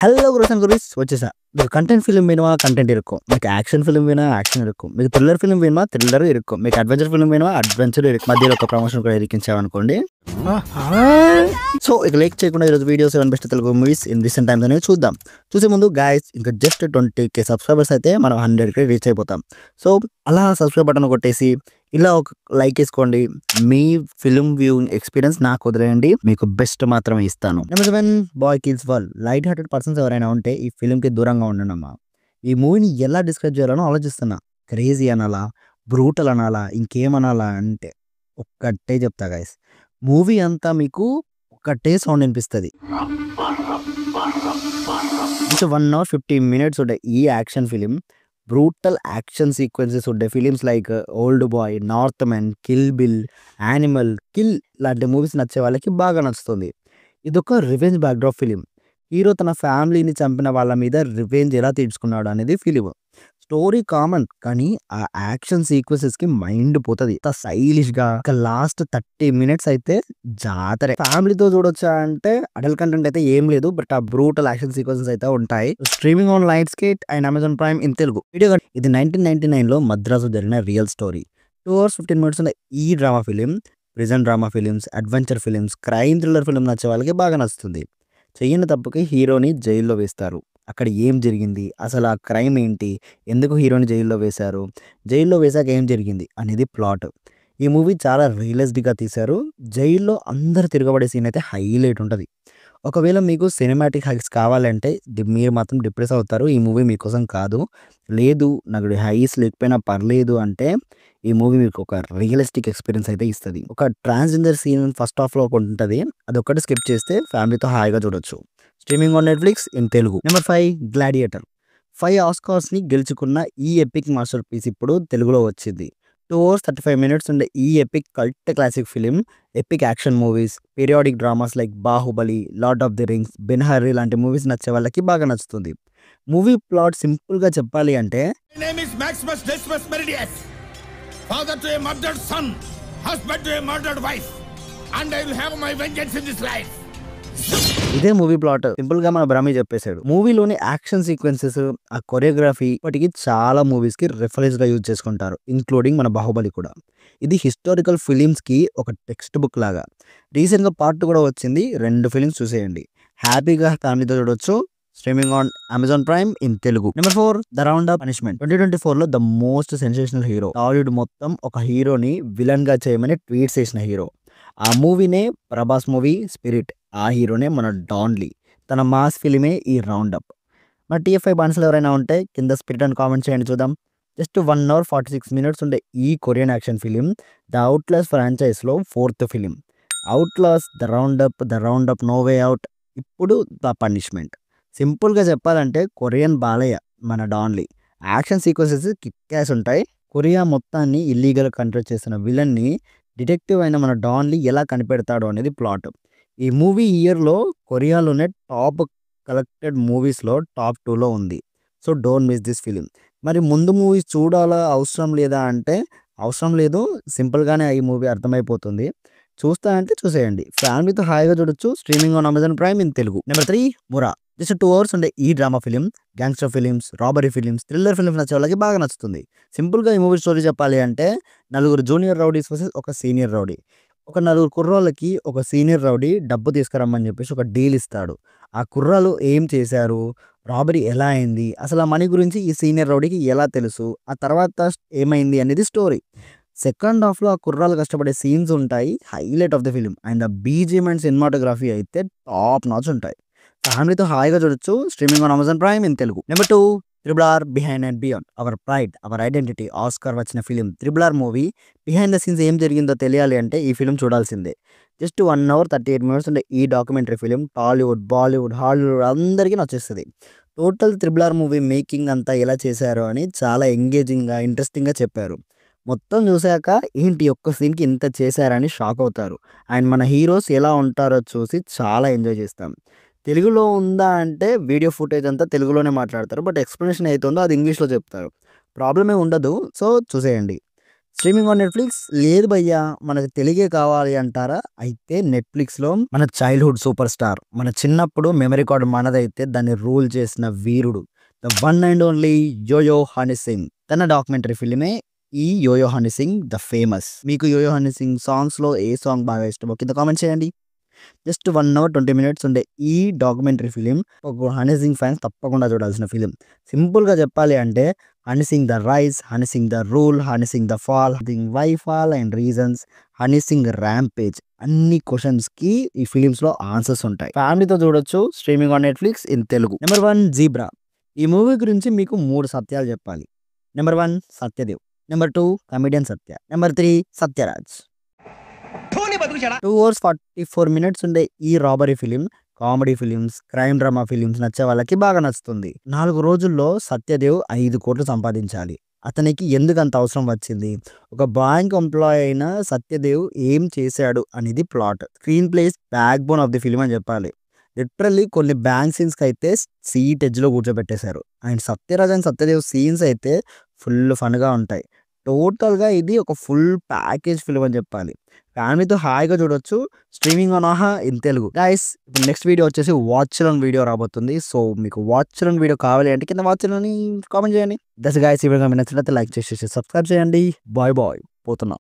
Hello cruise and குருஸ் వచ్చేసా. మీకు content film வேணுமா కంటెంట్ இருக்கும். మీకు యాక్షన్ ఫిల్మ్ வேணுமா యాక్షన్ இருக்கும். మీకు థ్రిల్లర్ ఫిల్మ్ వేணுమా థ్రిల్లర్ இருக்கும். మీకు అడ్వెంచర్ ఫిల్మ్ వేணுమా అడ్వెంచర్ இருக்கும். మధ్యలో ఒక ప్రమోషన్ కూడా ఇరికించామనుకోండి. సో ఇక లేక్ చేయకుండా ఈరోజు videos 7 best Telugu movies in recent times అనేవి చూద్దాం. చూసే ముందు గైస్ ఇంకా జస్ట్ 20K సబ్స్క్రైబర్స్ అయితే మనం 100K రీచ్ అయిపోతాం. సో అలా సబ్స్క్రైబ్ బటన్ కొట్టేసి ఇలా ఒక లైక్ వేసుకోండి. మీ ఫిల్మ్ వ్యూయింగ్ ఎక్స్పీరియన్స్ నాకు వదిలేయండి, మీకు బెస్ట్ మాత్రమే ఇస్తాను. Number 7 boy kills world. Light hearted persons ఎవరైనా ఉంటే ఈ ఫిల్మ్కి దూరంగా ఉండనమ్మా. ఈ మూవీని ఎలా డిస్క్రైబ్ చేయాలని ఆలోచిస్తున్నా. క్రేజీ అనాలా, బ్రూటల్ అనాలా, ఇంకేమనాలా అంటే ఒక్కటే చెప్తా గైస్. మూవీ అంతా మీకు ఒక్కటే సౌండ్ వినిపిస్తుంది. ఇట్స్ 1 hour 15 minutes ఉండే ఈ action film. Brutal action sequences ఉండే films like Old Boy, north men, Kill Bill, Animal, kill లాంటి మూవీస్ నచ్చే వాళ్ళకి బాగా నచ్చుతుంది. ఇదొక రివెంజ్ బ్యాక్డ్రాప్ ఫిలిం. హీరో తన ఫ్యామిలీని చంపిన వాళ్ళ మీద రివెంజ్ ఎలా తీర్చుకున్నాడు అనేది ఫిలిం. స్టోరీ కామన్ కానీ ఆ యాక్షన్ సీక్వెన్సెస్ కి మైండ్ పోతుంది. స్టైలిష్ గా లాస్ట్ 30 minutes అయితే జాతరే. ఫ్యామిలీతో చూడొచ్చా అంటే అడల్ట్ కంటెంట్ అయితే ఏం లేదు, బట్ ఆ బ్రూటల్ యాక్షన్ సీక్వెన్సెస్ అయితే ఉంటాయి. స్ట్రీమింగ్ ఆన్ లైట్స్కేట్ and Amazon Prime in Telugu. Video ఇది 1999 లో మద్రాసు జరిగిన రియల్ స్టోరీ. 2 hours 15 minutes ఉన్న ఈ drama film prison drama films, adventure films, crime thriller film నచ్చే వాళ్ళకి బాగా నచ్చుతుంది. చెయ్యని తప్పుకి హీరోని జైల్లో వేస్తారు. అక్కడ ఏం జరిగింది, అసలు ఆ క్రైమ్ ఏంటి, ఎందుకు హీరోని జైల్లో వేశారు, జైల్లో వేశాక ఏం జరిగింది అనేది ప్లాట్. ఈ మూవీ చాలా రియలిస్టిక్గా తీశారు. జైల్లో అందరు తిరగబడే సీన్ అయితే హైలైట్ ఉంటుంది. ఒకవేళ మీకు సినిమాటిక్ హైస్ కావాలంటే మీరు మాత్రం డిప్రెస్ అవుతారు. ఈ మూవీ మీకోసం కాదు. లేదు నాకు హైస్ లేకపోయినా పర్లేదు అంటే ఈ మూవీ మీకు ఒక రియలిస్టిక్ ఎక్స్పీరియన్స్ అయితే ఇస్తుంది. ఒక ట్రాన్స్జెండర్ సీన్ ఫస్ట్ హాఫ్లో ఒకటి ఉంటుంది, అదొక్కటి స్కిప్ చేస్తే ఫ్యామిలీతో హాయిగా చూడొచ్చు. Streaming on Netflix in Telugu. Number 5 gladiator. 5 ఆస్కార్స్ని గెలుచుకున్న ఈ ఎపిక్ మాస్టర్ పీస్ ఇప్పుడు తెలుగులో వచ్చింది. 2 hours 35 minutes ఉండే ఈ epic cult classic film, epic action movies, periodic dramas like Baahubali, Lord of the Rings, బెన్హరీ లాంటి మూవీస్ నచ్చే వాళ్ళకి బాగా నచ్చుతుంది. మూవీ ప్లాట్ సింపుల్గా చెప్పాలి అంటే My name is Maximus Decimus Meridius, father to a murdered son, husband to a murdered wife, and I will have my vengeance in this life. ఇదే మూవీ ప్లాట్. సింపుల్ గా మన బ్రహ్మి చెప్పేశాడు. మూవీలోని యాక్షన్ సీక్వెన్సెస్, ఆ choreography ఇప్పటికి చాలా movies కి reference గా use చేసుకుంటారు, ఇంక్లూడింగ్ మన బాహుబలి కూడా. ఇది హిస్టారికల్ ఫిలిమ్స్ కి ఒక టెక్స్ట్ బుక్ లాగా. రీసెంట్ గా పార్ట్ కూడా వచ్చింది. 2 ఫిలిమ్స్ చూసేయండి, హ్యాపీగా ఫ్యామిలీతో చూడొచ్చు. Streaming on Amazon Prime in Telugu. Number 4 the round up punishment. 2024 లో the most sensational hero. Tollywood మొత్తం ఒక హీరోని విలన్ గా చేయమని ట్వీట్ చేసిన హీరో. ఆ మూవీనే ప్రభాస్ మూవీ స్పిరిట్. ఆ హీరోనే మన డాన్లీ. తన మాస్ ఫిలిమే ఈ రౌండ్ అప్. మన TFI బాన్సులు ఎవరైనా ఉంటే కింద స్పిరిట్ అని కామెంట్ చేయండి చూద్దాం. జస్ట్ 1 hour 46 minutes ఉండే ఈ Korean action film the outlaws ఫ్రాంచైజ్లో 4th film. Outlaws, the round up, no way out, ఇప్పుడు ద పనిష్మెంట్. సింపుల్గా చెప్పాలంటే కొరియన్ బాలయ్య మన డాన్లీ. యాక్షన్ సీక్వెన్సెస్ కిక్యాస్ ఉంటాయి. కొరియా మొత్తాన్ని ఇల్లీగల్ కంట్రోల్ చేసిన విలన్ని డిటెక్టివ్ అయిన మన డాన్లీ ఎలా కనిపెడతాడు అనేది ప్లాట్. ఈ మూవీ ఇయర్లో కొరియాలోనే టాప్ కలెక్టెడ్ మూవీస్లో టాప్ 2లో ఉంది. So don't miss this film. మరి ముందు మూవీస్ చూడాలా అవసరం లేదా అంటే అవసరం లేదు, సింపుల్గానే ఈ మూవీ అర్థమైపోతుంది. చూస్తా అంటే చూసేయండి, ఫ్యామిలీతో హాయిగా చూడొచ్చు. Streaming on Amazon Prime in Telugu. Number 3 Mura. Just 2 hours ఉండే ఈ drama film gangster films, robbery films, thriller films నచ్చే వాళ్ళకి బాగా నచ్చుతుంది. సింపుల్గా ఈ మూవీ స్టోరీ చెప్పాలి అంటే 4 జూనియర్ రౌడీస్ వర్సెస్ ఒక సీనియర్ రౌడీ. ఒక 4 కుర్రాళ్ళకి ఒక సీనియర్ రౌడీ డబ్బు తీసుకురమ్మని చెప్పేసి ఒక డీల్ ఇస్తాడు. ఆ కుర్రాలు ఏం చేశారు, రాబరీ ఎలా అయింది, అసలు ఆ మనీ గురించి ఈ సీనియర్ రౌడీకి ఎలా తెలుసు, ఆ తర్వాత ఏమైంది అనేది స్టోరీ. సెకండ్ హాఫ్లో ఆ కుర్రాలు కష్టపడే సీన్స్ ఉంటాయి, highlight of the film. And the BGM and cinematography అయితే టాప్ నాచ్ ఉంటాయి. ఫ్యామిలీతో హాయిగా చూడొచ్చు. Streaming on Amazon Prime in Telugu. Number 2 RRR behind and beyond, our pride our identity. Oscar వచ్చిన film RRR movie behind the scenes ఏం జరిగిందో తెలియాలి అంటే ఈ ఫిలిం చూడాల్సిందే. జస్ట్ 1 hour 38 minutes ఉండే ఈ documentary film Tollywood, Bollywood, Hollywood అందరికీ నచ్చేస్తుంది. టోటల్ RRR మూవీ మేకింగ్ అంతా ఎలా చేశారో అని చాలా ఎంగేజింగ్గా, ఇంట్రెస్టింగ్గా చెప్పారు. మొత్తం చూశాక ఏంటి ఒక్క సీన్కి ఇంత చేశారని షాక్ అవుతారు. అండ్ మన హీరోస్ ఎలా ఉంటారో చూసి చాలా ఎంజాయ్ చేస్తాం. తెలుగులో ఉందా అంటే వీడియో ఫుటేజ్ అంతా తెలుగులోనే మాట్లాడతారు, బట్ ఎక్స్ప్లెనేషన్ అవుతుందో అది ఇంగ్లీష్లో చెప్తారు. ప్రాబ్లమే ఉండదు. సో చూసేయండి. స్ట్రీమింగ్ ఆన్ నెట్ఫ్లిక్స్ లేదు భయ్యా మనకు తెలుగే కావాలి అంటారా? అయితే నెట్ఫ్లిక్స్లో మన చైల్డ్హుడ్ సూపర్ స్టార్, మన చిన్నప్పుడు మెమరీ కార్డు మనదైతే దాన్ని రూల్ చేసిన వీరుడు, the one and only Yo Yo Honey Singh. తన డాక్యుమెంటరీ ఫిల్మే ఈ యోయో హనీ సింగ్ ద ఫేమస్. మీకు యోయో హనీ సింగ్ సాంగ్స్లో ఏ సాంగ్ బాగా ఇష్టమో కింద కామెంట్ చేయండి. జస్ట్ 1 అవర్ 20 మినిట్స్ ఉండే ఈ డాక్యుమెంటరీ ఫిలిం ఒక హనీ సింగ్ ఫ్యాన్స్ తప్పకుండా చూడాల్సిన ఫిలిం. సింపుల్గా చెప్పాలి అంటే Honey Singh the rise, Honey Singh the rule, Honey Singh the fall, why fall and reasons, Honey Singh rampage, అన్ని క్వశ్చన్స్కి ఈ ఫిలిమ్స్లో ఆన్సర్స్ ఉంటాయి. ఫ్యామిలీతో చూడొచ్చు. Streaming on Netflix in Telugu. Number 1 zebra. ఈ మూవీ గురించి మీకు 3 సత్యాలు చెప్పాలి. Number 1 Satyadev, number 2 comedian Satya, number 3 Sathyaraj. 2 hours 44 minutes ఉండే ఈ robbery film comedy films, crime drama films నచ్చే వాళ్ళకి బాగా నచ్చుతుంది. 4 రోజుల్లో సత్యదేవ్ 5 కోట్లు సంపాదించాలి. అతనికి ఎందుకు అంత అవసరం వచ్చింది? ఒక బ్యాంక్ ఎంప్లాయ్ అయిన సత్యదేవ్ ఏం చేశాడు అనేది plot. Screenplay's backbone of the film అని చెప్పాలి. లిటరల్లీ కొన్ని బ్యాంక్ సీన్స్కి అయితే సీట్ ఎడ్జ్లో కూర్చోబెట్టేశారు. And Sathyaraj and Satyadev scenes అయితే ఫుల్ ఫన్గా ఉంటాయి. టోటల్గా ఇది ఒక ఫుల్ ప్యాకేజ్ ఫిలిం అని చెప్పాలి. ఫ్యామిలీతో హాయిగా చూడొచ్చు. Streaming on Aha in Telugu. Guys ఇప్పుడు నెక్స్ట్ వీడియో వచ్చేసి వాచ్ అలోన్ వీడియో రాబోతుంది. సో మీకు వాచ్ అలోన్ వీడియో కావాలి అంటే కింద వాచ్ అలోన్ కామెంట్ చేయండి. That's guys. ఈ వీడియో మీకు నచ్చినట్లయితే లైక్ చేసి సబ్స్క్రైబ్ చేయండి. Bye bye. పోతున్నా.